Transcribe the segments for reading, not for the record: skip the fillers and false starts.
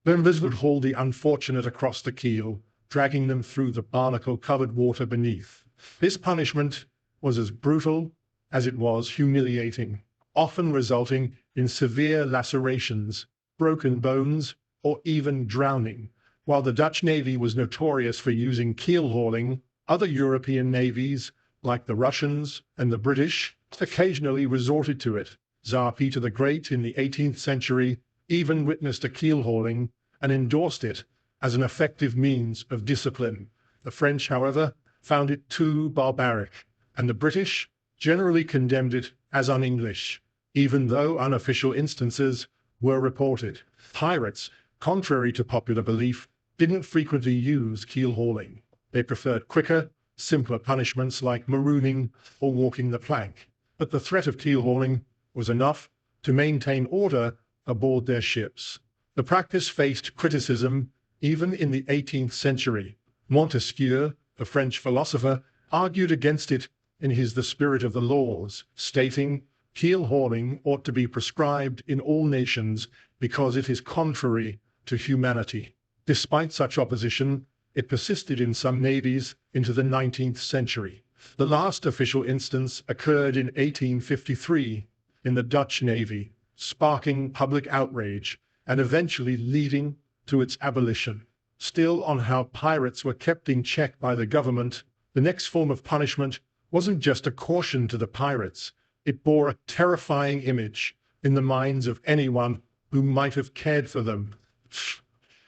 Members would haul the unfortunate across the keel, dragging them through the barnacle-covered water beneath. This punishment was as brutal as it was humiliating, often resulting in severe lacerations, broken bones, or even drowning. While the Dutch Navy was notorious for using keel hauling, other European navies, like the Russians and the British, occasionally resorted to it. Tsar Peter the Great in the 18th century even witnessed a keel hauling and endorsed it as an effective means of discipline. The French, however, found it too barbaric, and the British generally condemned it as un-English, even though unofficial instances were reported. Pirates, contrary to popular belief, didn't frequently use keel hauling. They preferred quicker, simpler punishments like marooning or walking the plank. But the threat of keel hauling was enough to maintain order aboard their ships. The practice faced criticism even in the 18th century. Montesquieu, the French philosopher, argued against it in his The Spirit of the Laws, stating, "Keel hauling ought to be prescribed in all nations because it is contrary to humanity." Despite such opposition, it persisted in some navies into the 19th century. The last official instance occurred in 1853 in the Dutch Navy, sparking public outrage and eventually leading to its abolition. Still on how pirates were kept in check by the government, the next form of punishment wasn't just a caution to the pirates. It bore a terrifying image in the minds of anyone who might have cared for them.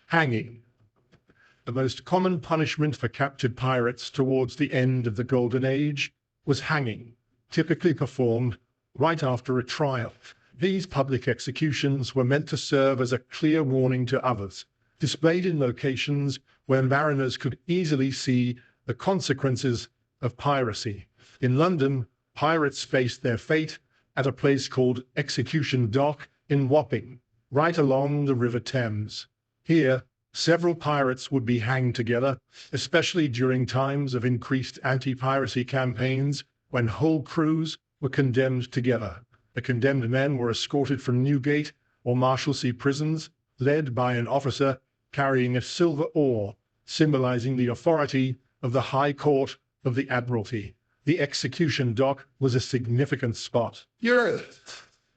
Hanging. The most common punishment for captured pirates towards the end of the Golden Age was hanging, typically performed right after a trial. These public executions were meant to serve as a clear warning to others, displayed in locations where mariners could easily see the consequences of piracy. In London, pirates faced their fate at a place called Execution Dock in Wapping, right along the River Thames. Here, several pirates would be hanged together, especially during times of increased anti-piracy campaigns when whole crews were condemned together. The condemned men were escorted from Newgate or Marshalsea prisons, led by an officer carrying a silver oar, symbolizing the authority of the High Court of the Admiralty. The execution dock was a significant spot. Here,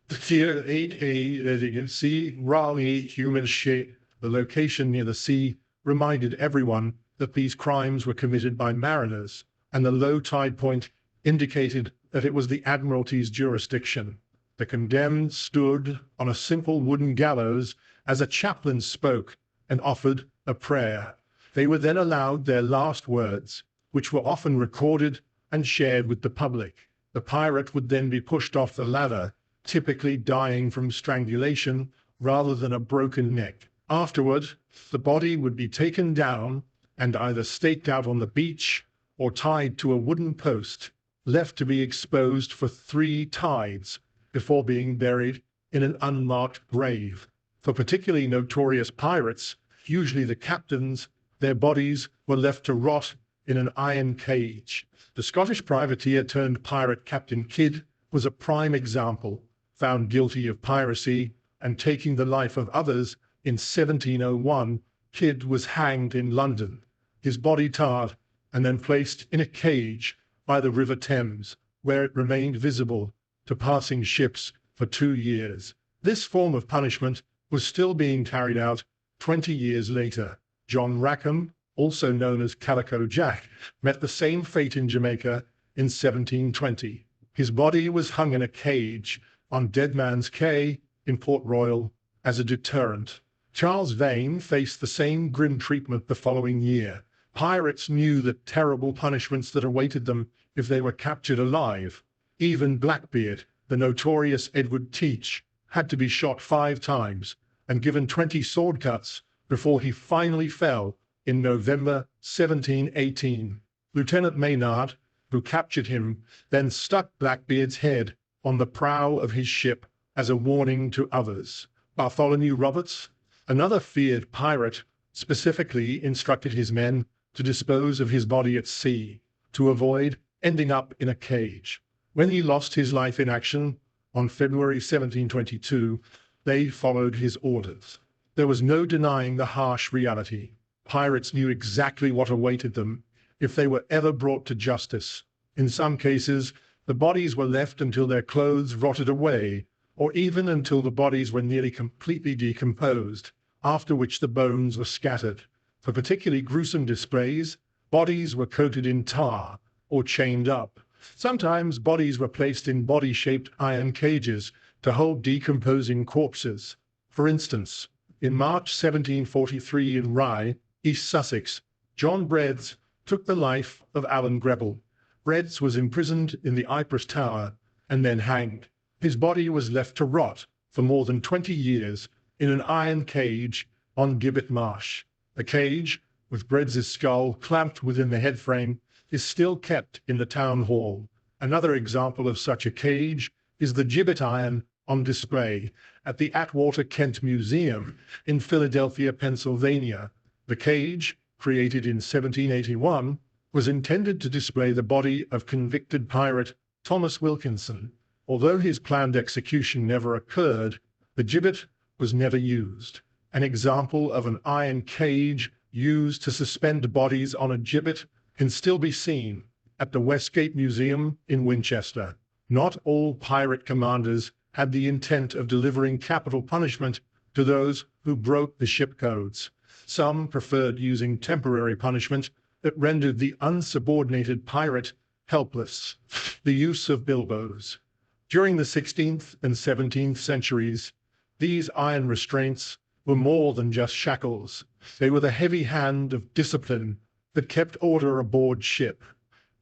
8A, as you can see, Raleigh, human shape. The location near the sea reminded everyone that these crimes were committed by mariners, and the low tide point indicated that it was the Admiralty's jurisdiction. The condemned stood on a simple wooden gallows as a chaplain spoke and offered a prayer. They were then allowed their last words, which were often recorded and shared with the public. The pirate would then be pushed off the ladder, typically dying from strangulation rather than a broken neck. Afterward, the body would be taken down and either staked out on the beach or tied to a wooden post, left to be exposed for 3 tides before being buried in an unmarked grave. For particularly notorious pirates, usually the captains, their bodies were left to rot in an iron cage. The Scottish privateer turned pirate Captain Kidd was a prime example, found guilty of piracy and taking the life of others. In 1701, Kidd was hanged in London, his body tarred and then placed in a cage by the River Thames, where it remained visible to passing ships for 2 years. This form of punishment was still being carried out 20 years later. John Rackham, also known as Calico Jack, met the same fate in Jamaica in 1720. His body was hung in a cage on Dead Man's Cay in Port Royal as a deterrent. Charles Vane faced the same grim treatment the following year. Pirates knew the terrible punishments that awaited them if they were captured alive. Even Blackbeard, the notorious Edward Teach, had to be shot 5 times and given 20 sword cuts before he finally fell in November 1718. Lieutenant Maynard, who captured him, then stuck Blackbeard's head on the prow of his ship as a warning to others. Bartholomew Roberts, another feared pirate, specifically instructed his men to dispose of his body at sea to avoid ending up in a cage. When he lost his life in action on February 1722, they followed his orders. There was no denying the harsh reality. Pirates knew exactly what awaited them if they were ever brought to justice. In some cases, the bodies were left until their clothes rotted away, or even until the bodies were nearly completely decomposed, after which the bones were scattered. For particularly gruesome displays, bodies were coated in tar or chained up. Sometimes bodies were placed in body-shaped iron cages to hold decomposing corpses. For instance, in March 1743 in Rye, East Sussex, John Breads took the life of Alan Greble. Breads was imprisoned in the Ypres Tower and then hanged. His body was left to rot for more than 20 years in an iron cage on Gibbet Marsh. The cage, with Breads's skull clamped within the headframe, is still kept in the town hall. Another example of such a cage is the gibbet iron on display at the Atwater Kent Museum in Philadelphia, Pennsylvania. The cage, created in 1781, was intended to display the body of convicted pirate Thomas Wilkinson. Although his planned execution never occurred, the gibbet was never used. An example of an iron cage used to suspend bodies on a gibbet can still be seen at the Westgate Museum in Winchester. Not all pirate commanders had the intent of delivering capital punishment to those who broke the ship codes. Some preferred using temporary punishment that rendered the unsubordinated pirate helpless. The use of bilbows. During the 16th and 17th centuries, these iron restraints were more than just shackles. They were the heavy hand of discipline that kept order aboard ship,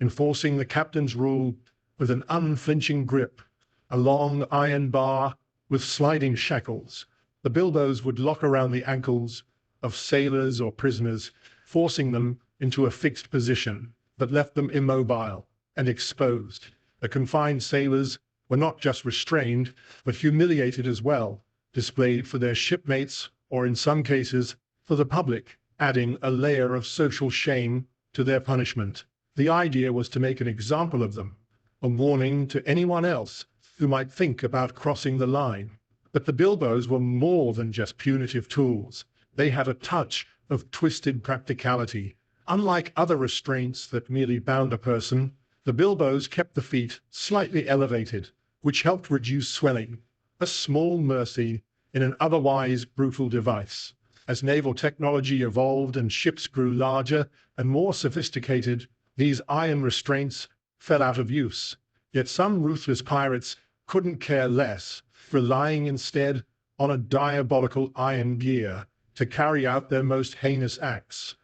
enforcing the captain's rule with an unflinching grip. A long iron bar with sliding shackles. The bilbows would lock around the ankles of sailors or prisoners, forcing them into a fixed position that left them immobile and exposed. The confined sailors were not just restrained, but humiliated as well, displayed for their shipmates or in some cases for the public, adding a layer of social shame to their punishment. The idea was to make an example of them, a warning to anyone else who might think about crossing the line. But the bilbows were more than just punitive tools. They had a touch of twisted practicality. Unlike other restraints that merely bound a person, the bilbows kept the feet slightly elevated, which helped reduce swelling, a small mercy in an otherwise brutal device. As naval technology evolved and ships grew larger and more sophisticated, these iron restraints fell out of use. Yet some ruthless pirates couldn't care less, relying instead on a diabolical iron gear to carry out their most heinous acts.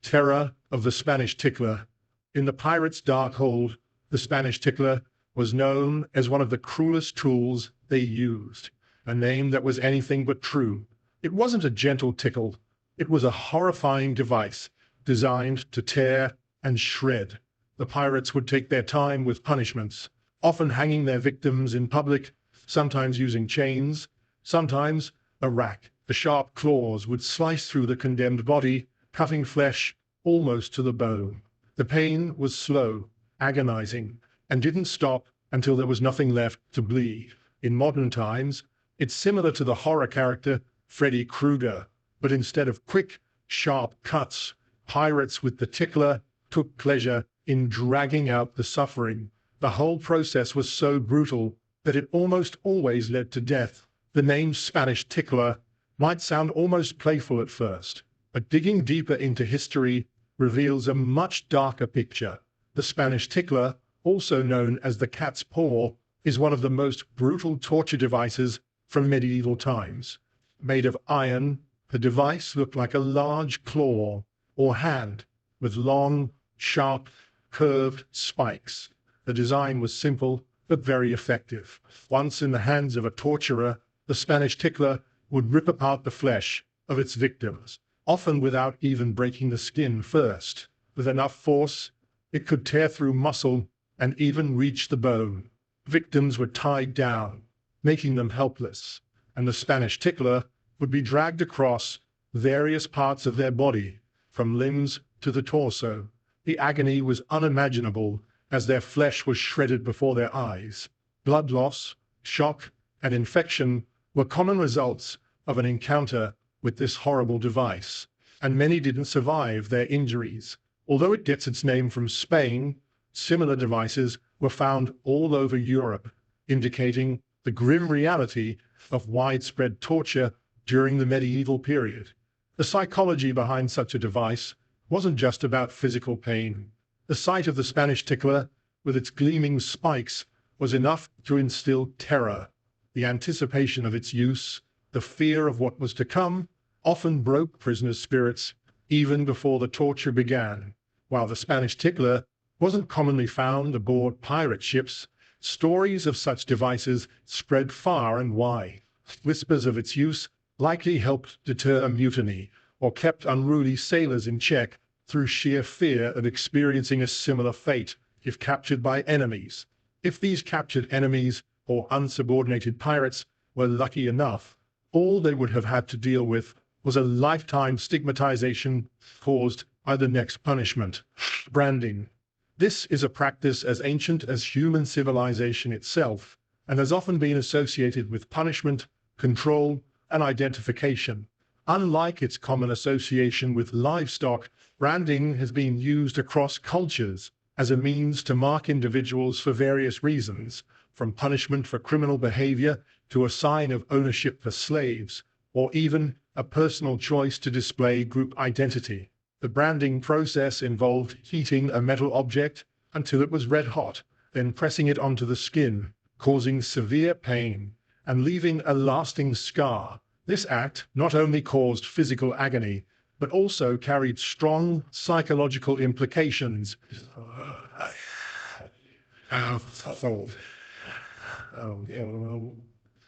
Terror of the Spanish Tickler. In the pirates' dark hold, the Spanish Tickler was known as one of the cruelest tools they used, a name that was anything but true. It wasn't a gentle tickle. It was a horrifying device designed to tear and shred. The pirates would take their time with punishments, often hanging their victims in public, sometimes using chains, sometimes a rack. The sharp claws would slice through the condemned body, cutting flesh almost to the bone. The pain was slow, agonizing, and didn't stop until there was nothing left to bleed. In modern times, it's similar to the horror character Freddy Krueger, but instead of quick, sharp cuts, pirates with the tickler took pleasure in dragging out the suffering. The whole process was so brutal that it almost always led to death. The name Spanish Tickler might sound almost playful at first, but digging deeper into history reveals a much darker picture. The Spanish Tickler, also known as the cat's paw, is one of the most brutal torture devices from medieval times. Made of iron, the device looked like a large claw or hand with long, sharp, curved spikes. The design was simple but very effective. Once in the hands of a torturer, the Spanish Tickler would rip apart the flesh of its victims, often without even breaking the skin first. With enough force, it could tear through muscle and even reach the bone. Victims were tied down, making them helpless, and the Spanish Tickler would be dragged across various parts of their body, from limbs to the torso. The agony was unimaginable as their flesh was shredded before their eyes. Blood loss, shock, and infection were common results of an encounter with this horrible device, and many didn't survive their injuries. Although it gets its name from Spain, similar devices were found all over Europe, indicating the grim reality of widespread torture during the medieval period. The psychology behind such a device wasn't just about physical pain. The sight of the Spanish tickler, with its gleaming spikes, was enough to instill terror. The anticipation of its use, the fear of what was to come, often broke prisoners' spirits even before the torture began. While the Spanish tickler wasn't commonly found aboard pirate ships, stories of such devices spread far and wide. Whispers of its use likely helped deter a mutiny or kept unruly sailors in check through sheer fear of experiencing a similar fate if captured by enemies. If these captured enemies or unsubordinated pirates were lucky enough, all they would have had to deal with was a lifetime stigmatization caused by the next punishment, branding. This is a practice as ancient as human civilization itself, and has often been associated with punishment, control, and identification. Unlike its common association with livestock, branding has been used across cultures as a means to mark individuals for various reasons, from punishment for criminal behavior to a sign of ownership for slaves, or even a personal choice to display group identity. The branding process involved heating a metal object until it was red hot, then pressing it onto the skin, causing severe pain and leaving a lasting scar. This act not only caused physical agony, but also carried strong psychological implications.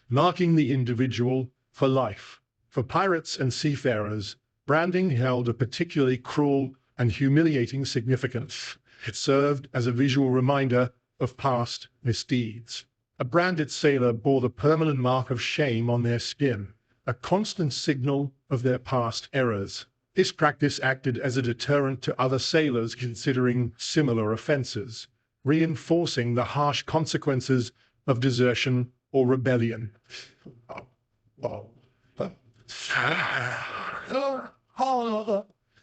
Marking the individual for life. For pirates and seafarers, branding held a particularly cruel and humiliating significance. It served as a visual reminder of past misdeeds. A branded sailor bore the permanent mark of shame on their skin, a constant signal of their past errors. This practice acted as a deterrent to other sailors considering similar offenses, reinforcing the harsh consequences of desertion or rebellion.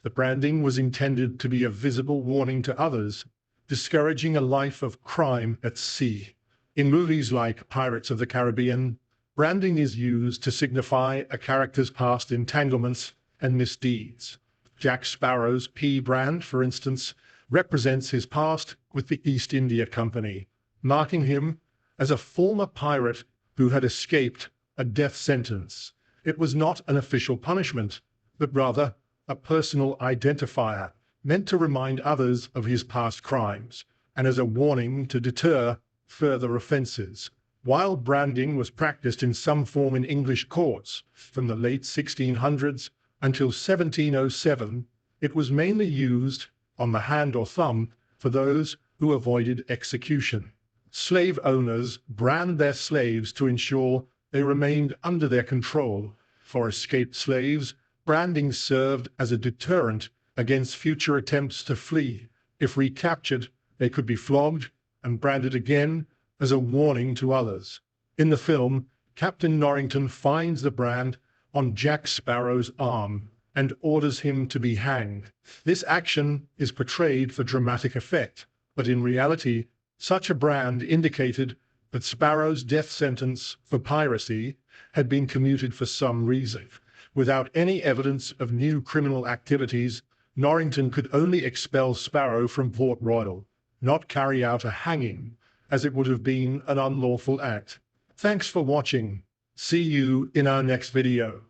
The branding was intended to be a visible warning to others, discouraging a life of crime at sea. In movies like Pirates of the Caribbean, branding is used to signify a character's past entanglements and misdeeds. Jack Sparrow's P brand, for instance, represents his past with the East India Company, marking him as a former pirate who had escaped a death sentence. It was not an official punishment, but rather a personal identifier meant to remind others of his past crimes and as a warning to deter further offenses. While branding was practiced in some form in English courts from the late 1600s until 1707, it was mainly used on the hand or thumb for those who avoided execution. Slave owners brand their slaves to ensure they remained under their control. For escaped slaves, branding served as a deterrent against future attempts to flee. If recaptured, they could be flogged and branded again as a warning to others. In the film, Captain Norrington finds the brand on Jack Sparrow's arm and orders him to be hanged. This action is portrayed for dramatic effect, but in reality, such a brand indicated that Sparrow's death sentence for piracy had been commuted for some reason. Without any evidence of new criminal activities, Norrington could only expel Sparrow from Port Royal, not carry out a hanging, as it would have been an unlawful act. Thanks for watching. See you in our next video.